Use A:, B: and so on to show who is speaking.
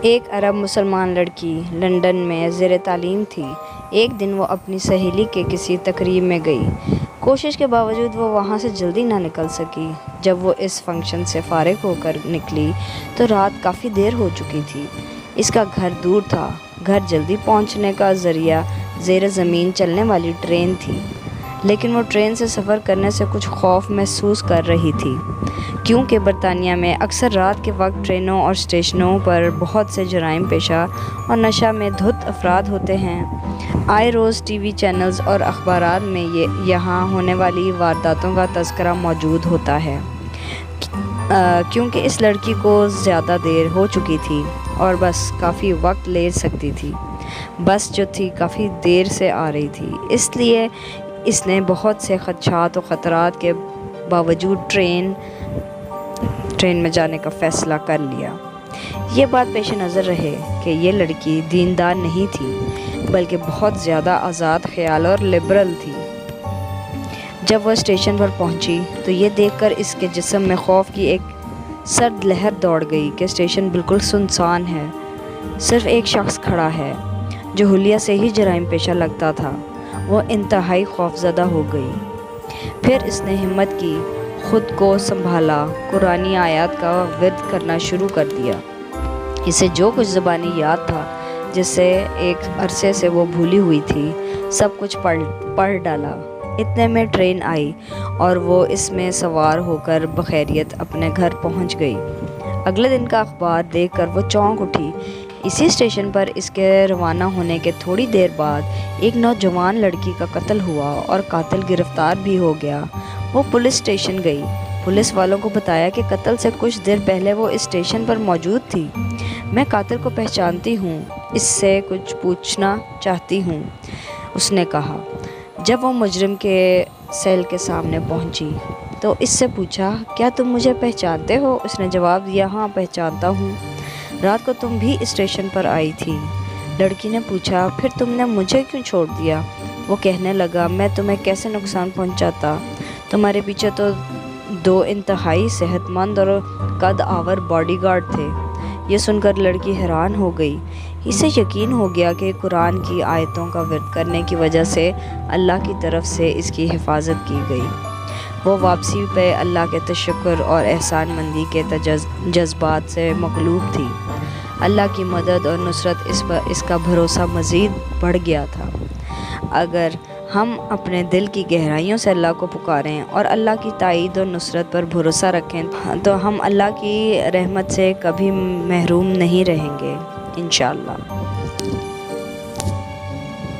A: ایک عرب مسلمان لڑکی لندن میں زیر تعلیم تھی۔ ایک دن وہ اپنی سہیلی کے کسی تقریب میں گئی۔ کوشش کے باوجود وہ وہاں سے جلدی نہ نکل سکی۔ جب وہ اس فنکشن سے فارغ ہو کر نکلی تو رات کافی دیر ہو چکی تھی۔ اس کا گھر دور تھا۔ گھر جلدی پہنچنے کا ذریعہ زیر زمین چلنے والی ٹرین تھی، لیکن وہ ٹرین سے سفر کرنے سے کچھ خوف محسوس کر رہی تھی، کیونکہ برطانیہ میں اکثر رات کے وقت ٹرینوں اور اسٹیشنوں پر بہت سے جرائم پیشہ اور نشہ میں دھت افراد ہوتے ہیں۔ آئے روز ٹی وی چینلز اور اخبارات میں یہاں ہونے والی وارداتوں کا تذکرہ موجود ہوتا ہے، کیونکہ اس لڑکی کو زیادہ دیر ہو چکی تھی اور بس کافی وقت لے سکتی تھی۔ بس جو تھی کافی دیر سے آ رہی تھی، اس لیے اس نے بہت سے خدشات و خطرات کے باوجود ٹرین میں جانے کا فیصلہ کر لیا۔ یہ بات پیش نظر رہے کہ یہ لڑکی دیندار نہیں تھی، بلکہ بہت زیادہ آزاد خیال اور لبرل تھی۔ جب وہ اسٹیشن پر پہنچی تو یہ دیکھ کر اس کے جسم میں خوف کی ایک سرد لہر دوڑ گئی کہ اسٹیشن بالکل سنسان ہے، صرف ایک شخص کھڑا ہے جو حلیہ سے ہی جرائم پیشہ لگتا تھا۔ وہ انتہائی خوفزدہ ہو گئی۔ پھر اس نے ہمت کی، خود کو سنبھالا، قرآنی آیات کا ورد کرنا شروع کر دیا۔ اسے جو کچھ زبانی یاد تھا، جسے ایک عرصے سے وہ بھولی ہوئی تھی، سب کچھ پڑھ ڈالا۔ اتنے میں ٹرین آئی اور وہ اس میں سوار ہو کر بخیریت اپنے گھر پہنچ گئی۔ اگلے دن کا اخبار دیکھ کر وہ چونک اٹھی۔ اسی اسٹیشن پر اس کے روانہ ہونے کے تھوڑی دیر بعد ایک نوجوان لڑکی کا قتل ہوا اور قاتل گرفتار بھی ہو گیا۔ وہ پولیس اسٹیشن گئی۔ پولیس والوں کو بتایا کہ قتل سے کچھ دیر پہلے وہ اس اسٹیشن پر موجود تھی۔ میں قاتل کو پہچانتی ہوں، اس سے کچھ پوچھنا چاہتی ہوں، اس نے کہا۔ جب وہ مجرم کے سیل کے سامنے پہنچی تو اس سے پوچھا، کیا تم مجھے پہچانتے ہو؟ اس نے جواب دیا، ہاں پہچانتا ہوں، رات کو تم بھی اسٹیشن پر آئی تھی۔ لڑکی نے پوچھا، پھر تم نے مجھے کیوں چھوڑ دیا؟ وہ کہنے لگا، میں تمہیں کیسے نقصان پہنچاتا؟ تمہارے پیچھے تو 2 انتہائی صحت مند اور قد آور باڈی گارڈ تھے۔ یہ سن کر لڑکی حیران ہو گئی۔ اسے یقین ہو گیا کہ قرآن کی آیتوں کا ورد کرنے کی وجہ سے اللہ کی طرف سے اس کی حفاظت کی گئی۔ وہ واپسی پہ اللہ کے تشکر اور احسان مندی کے جذبات سے مغلوب تھی۔ اللہ کی مدد اور نصرت اس کا بھروسہ مزید بڑھ گیا تھا۔ اگر ہم اپنے دل کی گہرائیوں سے اللہ کو پکاریں اور اللہ کی تائید اور نصرت پر بھروسہ رکھیں تو ہم اللہ کی رحمت سے کبھی محروم نہیں رہیں گے، انشاءاللہ۔